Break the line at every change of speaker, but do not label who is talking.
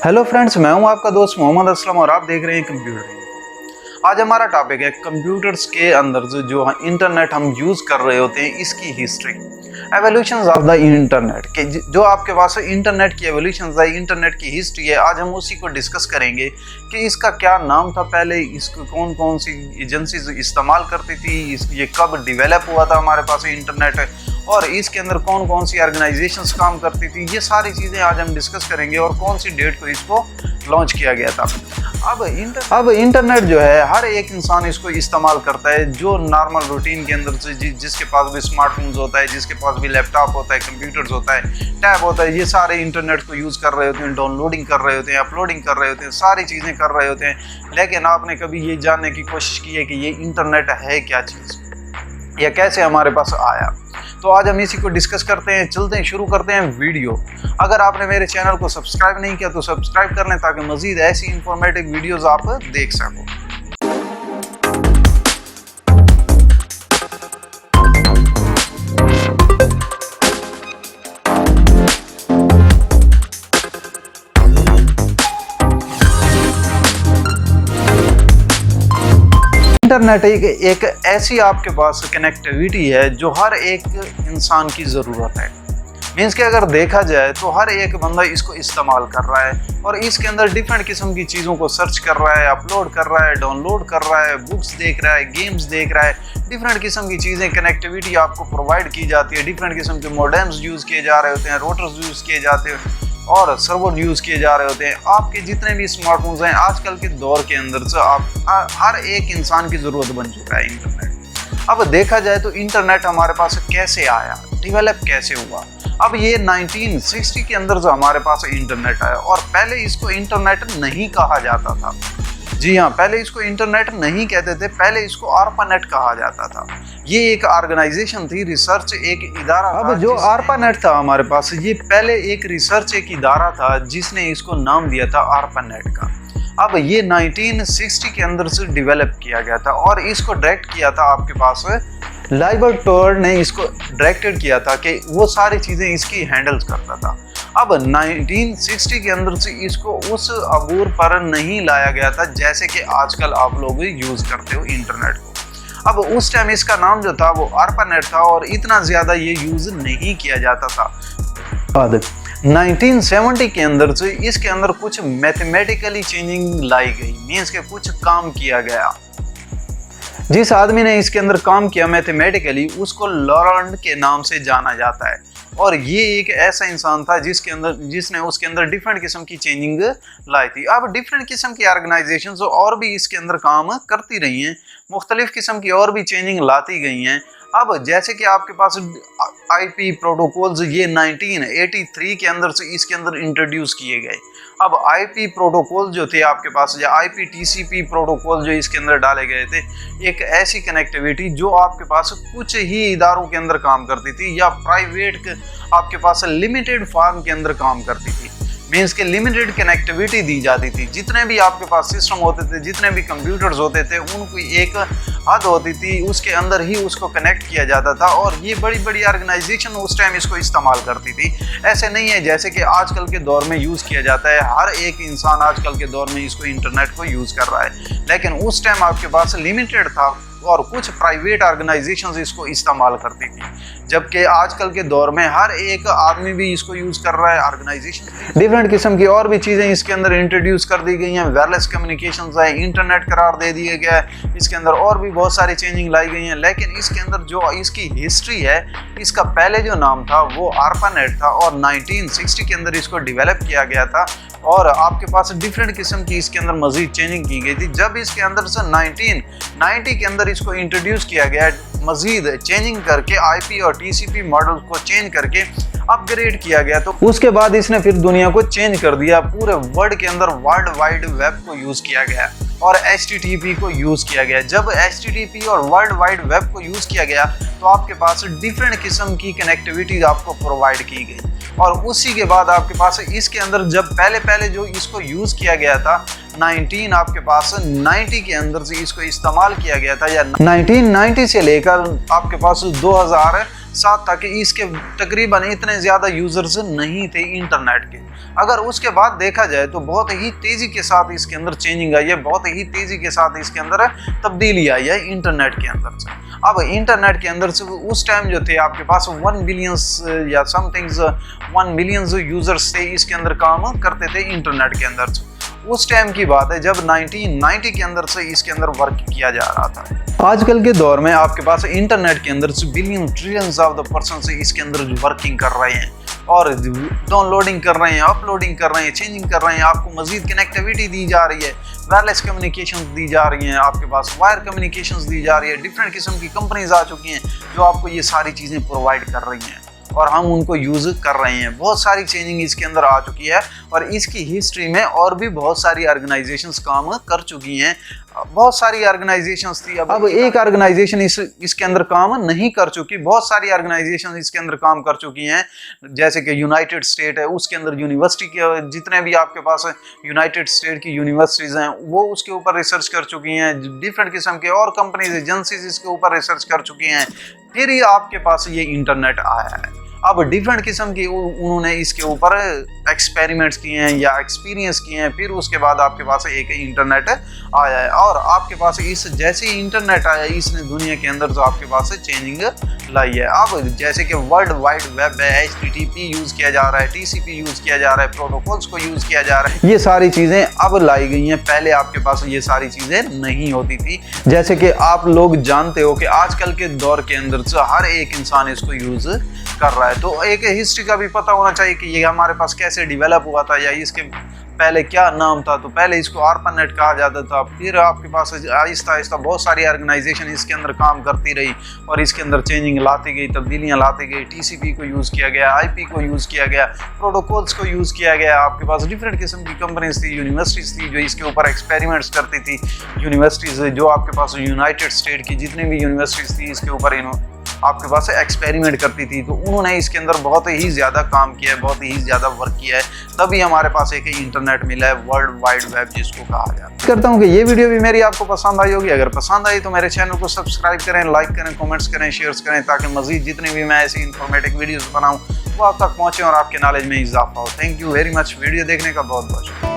Hello friends, मैं हूं आपका दोस्त मोहम्मद असलम और आप देख रहे हैं कंप्यूटर। आज हमारा टॉपिक है कंप्यूटर्स के अंदर जो इंटरनेट हम यूज़ कर रहे होते हैं इसकी history, evolutions of the internet के जो आपके पास इंटरनेट की एवोल्यूशंस है, इंटरनेट की हिस्ट्री है। आज हम उसी को डिस्कस करेंगे कि इसका क्या नाम था पहले, इसको कौन कौन सी एजेंसीज इस्तेमाल करती थी, ये कब डेवलप हुआ था हमारे पास इंटरनेट, और इसके अंदर कौन कौन सी ऑर्गेनाइजेशंस काम करती थी। ये सारी चीज़ें आज हम डिस्कस करेंगे और कौन सी डेट को इसको लॉन्च किया गया था। अब इंटरनेट जो है हर एक इंसान इसको इस्तेमाल करता है, जो नॉर्मल रूटीन के अंदर से जिसके पास भी स्मार्टफोन्स होता है, जिसके पास भी लैपटॉप होता है, कंप्यूटर्स होता है, टैब होता है, ये सारे इंटरनेट को यूज़ कर रहे होते हैं, डाउनलोडिंग कर रहे होते हैं, अपलोडिंग कर रहे होते हैं, सारी चीज़ें कर रहे होते हैं। लेकिन आपने कभी ये जानने की कोशिश की है कि ये इंटरनेट है क्या चीज़, या कैसे हमारे पास आया? तो आज हम इसी को डिस्कस करते हैं। चलते हैं, शुरू करते हैं वीडियो। अगर आपने मेरे चैनल को सब्सक्राइब नहीं किया तो सब्सक्राइब कर लें ताकि मज़ीद ऐसी इंफॉर्मेटिव वीडियोस आप देख सको। इंटरनेट एक ऐसी आपके पास कनेक्टिविटी है जो हर एक इंसान की ज़रूरत है। मीन्स कि अगर देखा जाए तो हर एक बंदा इसको इस्तेमाल कर रहा है और इसके अंदर डिफरेंट किस्म की चीज़ों को सर्च कर रहा है, अपलोड कर रहा है, डाउनलोड कर रहा है, बुक्स देख रहा है, गेम्स देख रहा है, डिफरेंट किस्म की चीज़ें, कनेक्टिविटी आपको प्रोवाइड की जाती है। डिफरेंट किस्म के मॉडेम्स यूज़ किए जा रहे होते हैं, रोटर्स यूज़ किए जाते हैं और सर्वर यूज़ किए जा रहे होते हैं। आपके जितने भी स्मार्टफोन्स हैं आजकल के दौर के अंदर से आप हर एक इंसान की ज़रूरत बन चुका है इंटरनेट। अब देखा जाए तो इंटरनेट हमारे पास कैसे आया, डेवलप कैसे हुआ। अब ये 1960 के अंदर जो हमारे पास इंटरनेट आया, और पहले इसको इंटरनेट नहीं कहा जाता था। जी हाँ, पहले इसको इंटरनेट नहीं कहते थे, पहले इसको आर्पानेट कहा जाता था। ये एक ऑर्गेनाइजेशन थी, रिसर्च एक इदारा। अब जो आर्पानेट था हमारे पास, ये पहले एक रिसर्च एक इदारा था जिसने इसको नाम दिया था आर्पानेट का। अब ये 1960 के अंदर से डेवलप किया गया था और इसको डायरेक्ट किया था आपके पास लाइबर्ट टोर ने इसको डायरेक्टेड किया था कि वो सारी चीज़ें इसकी हैंडल्स करता था। अब 1960 के अंदर से इसको उस अबूर पर नहीं लाया गया था जैसे कि आजकल आप लोग यूज़ करते हो इंटरनेट को। अब उस टाइम इसका नाम जो था वो आर्पानेट था और इतना ज़्यादा ये यूज़ नहीं किया जाता था। बाद 1970 के अंदर से इसके अंदर कुछ मैथमेटिकली चेंजिंग लाई गई, मीन्स के कुछ काम किया गया। जिस आदमी ने इसके अंदर काम किया मैथमेटिकली, उसको लॉरेंट के नाम से जाना जाता है। और ये एक ऐसा इंसान था जिसने उसके अंदर डिफरेंट किस्म की चेंजिंग लाई थी। अब डिफरेंट किस्म की ऑर्गेनाइजेशंस और भी इसके अंदर काम करती रही हैं, मुख्तलिफ किस्म की और भी चेंजिंग लाती गई हैं। अब जैसे कि आपके पास आईपी प्रोटोकॉल्स ये 1983 के अंदर से इसके अंदर इंट्रोड्यूस किए गए। अब आईपी प्रोटोकॉल जो थे आपके पास, या आईपी टीसीपी प्रोटोकॉल जो इसके अंदर डाले गए थे, एक ऐसी कनेक्टिविटी जो आपके पास कुछ ही इदारों के अंदर काम करती थी या प्राइवेट आपके पास लिमिटेड फार्म के अंदर काम करती थी। मीन्स के लिमिटेड कनेक्टिविटी दी जाती थी। जितने भी आपके पास सिस्टम होते थे, जितने भी कंप्यूटर्स होते थे, उनको एक हद होती थी, उसके अंदर ही उसको कनेक्ट किया जाता था और ये बड़ी बड़ी ऑर्गेनाइजेशन उस टाइम इसको इस्तेमाल करती थी। ऐसे नहीं है जैसे कि आजकल के दौर में यूज़ किया जाता है। हर एक इंसान आजकल के दौर में इसको इंटरनेट को यूज़ कर रहा है, लेकिन उस टाइम आपके पास लिमिटेड था और कुछ प्राइवेट ऑर्गेनाइजेशंस इसको इस्तेमाल करती थी। जबकि आजकल के दौर में हर एक आदमी भी इसको यूज़ कर रहा है। ऑर्गेनाइजेशन डिफरेंट किस्म की और भी चीज़ें इसके अंदर इंट्रोड्यूस कर दी गई हैं। वायरलेस कम्युनिकेशंस है, इंटरनेट करार दे दिया गया है, इसके अंदर और भी बहुत सारी चेंजिंग लाई गई हैं। लेकिन इसके अंदर जो इसकी हिस्ट्री है, इसका पहले जो नाम था वो आर्पानेट था और 1960 के अंदर इसको डेवलप किया गया था और आपके पास डिफरेंट किस्म की इसके अंदर मजीद चेंजिंग की गई थी। जब इसके अंदर से 1990 के अंदर इसको इंट्रोड्यूस किया गया, मजीद चेंजिंग करके आईपी और टीसीपी मॉडल को चेंज करके अपग्रेड किया गया, तो उसके बाद इसने फिर दुनिया को चेंज कर दिया। पूरे वर्ल्ड के अंदर वर्ल्ड वाइड वेब को यूज़ किया गया और HTTP को यूज़ किया गया। जब HTTP और वर्ल्ड वाइड वेब को यूज़ किया गया तो आपके पास डिफरेंट किस्म की कनेक्टिविटी आपको प्रोवाइड की गई और उसी के बाद आपके पास इसके अंदर जब पहले जो इसको यूज़ किया गया था, आपके पास 90 के अंदर से इसको इस्तेमाल किया गया था, या 1990 से लेकर आपके पास साथ था कि इसके तकरीबन इतने ज़्यादा यूज़र्स नहीं थे इंटरनेट के। अगर उसके बाद देखा जाए तो बहुत ही तेज़ी के साथ इसके अंदर चेंजिंग आई है, बहुत ही तेज़ी के साथ इसके अंदर तब्दीली आई है इंटरनेट के अंदर से। अब इंटरनेट के अंदर से उस टाइम जो थे आपके पास 1 बिलियंस या समथिंग्स 1 मिलियंस यूज़र्स थे इसके अंदर काम करते थे इंटरनेट के अंदर से। उस टाइम की बात है जब 1990 के अंदर से इसके अंदर वर्क किया जा रहा था। आजकल के दौर में आपके पास इंटरनेट के अंदर से billion trillions of the person से इसके अंदर वर्किंग कर रहे हैं और डाउनलोडिंग कर रहे हैं, अपलोडिंग कर रहे हैं, चेंजिंग कर रहे हैं। आपको मजीद कनेक्टिविटी दी जा रही है, वायरलेस कम्युनिकेशन दी जा रही हैं, आपके पास वायर कम्युनिकेशंस दी जा रही है। डिफरेंट किस्म की कंपनीज आ चुकी हैं जो आपको ये सारी चीज़ें प्रोवाइड कर रही हैं और हम उनको यूज़ कर रहे हैं। बहुत सारी चेंजिंग इसके अंदर आ चुकी है और इसकी हिस्ट्री में और भी बहुत सारी ऑर्गेनाइजेशंस काम कर चुकी हैं। बहुत सारी ऑर्गेनाइजेशंस थी, अब एक ऑर्गेनाइजेशन इसके अंदर काम नहीं कर चुकी, बहुत सारी ऑर्गेनाइजेशन इसके अंदर काम कर चुकी हैं। जैसे कि यूनाइटेड स्टेट है, उसके अंदर यूनिवर्सिटी के जितने भी आपके पास यूनाइटेड स्टेट की यूनिवर्सिटीज़ हैं वो उसके ऊपर रिसर्च कर चुकी हैं। डिफरेंट किस्म के और कंपनीज एजेंसीज इसके ऊपर रिसर्च कर चुकी हैं। फिर ही आपके पास ये इंटरनेट आया है। अब डिफरेंट किस्म की उन्होंने इसके ऊपर एक्सपेरिमेंट्स किए हैं या एक्सपीरियंस किए हैं, फिर उसके बाद आपके पास एक इंटरनेट आया है। और आपके पास इस जैसे ही इंटरनेट आया इसने दुनिया के अंदर जो आपके पास चेंजिंग लाई है। अब जैसे कि वर्ल्ड वाइड वेब है, HTTP यूज़ किया जा रहा है, TCP यूज़ किया जा रहा है, प्रोटोकॉल्स को यूज़ किया जा रहा है, ये सारी चीज़ें अब लाई गई हैं। पहले आपके पास ये सारी चीज़ें नहीं होती थी। जैसे कि आप लोग जानते हो कि आजकल के दौर के अंदर से हर एक इंसान इसको यूज़ कर रहा है, तो एक हिस्ट्री का भी पता होना चाहिए कि ये हमारे पास कैसे डेवलप हुआ था या इसके पहले क्या नाम था। तो पहले इसको ARPANET कहा जाता था, फिर आपके पास आहिस्ता आहिस्ता बहुत सारी ऑर्गेनाइजेशन इसके अंदर काम करती रही और इसके अंदर चेंजिंग लाती गई, तब्दीलियाँ लाती गई। TCP को यूज़ किया गया, IP को यूज़ किया गया, प्रोटोकॉल्स को यूज़ किया गया। आपके पास डिफरेंट किस्म की कंपनीज थी, यूनिवर्सिटीज़ थी जो इसके ऊपर एक्सपेरिमेंट्स करती थी। यूनिवर्सिटीज़ जो आपके पास यूनाइटेड स्टेट की जितनी भी यूनिवर्सिटीज़ थी इसके ऊपर आपके पास एक्सपेरिमेंट करती थी, तो उन्होंने इसके अंदर बहुत ही ज़्यादा काम किया है, बहुत ही ज़्यादा वर्क किया है, तभी हमारे पास एक इंटरनेट मिला है, वर्ल्ड वाइड वेब जिसको कहा जाता है। करता हूँ कि ये वीडियो भी मेरी आपको पसंद आई होगी। अगर पसंद आई तो मेरे चैनल को सब्सक्राइब करें, लाइक करें, कमेंट्स करें, शेयर्स करें, ताकि मजीद जितनी भी मैं ऐसी इंफॉर्मेटिव वीडियोज़ बनाऊँ वो आप तक पहुँचे और आपके नॉलेज में इजाफा हो। Thank you very much video देखने का बहुत बहुत शुक्रिया।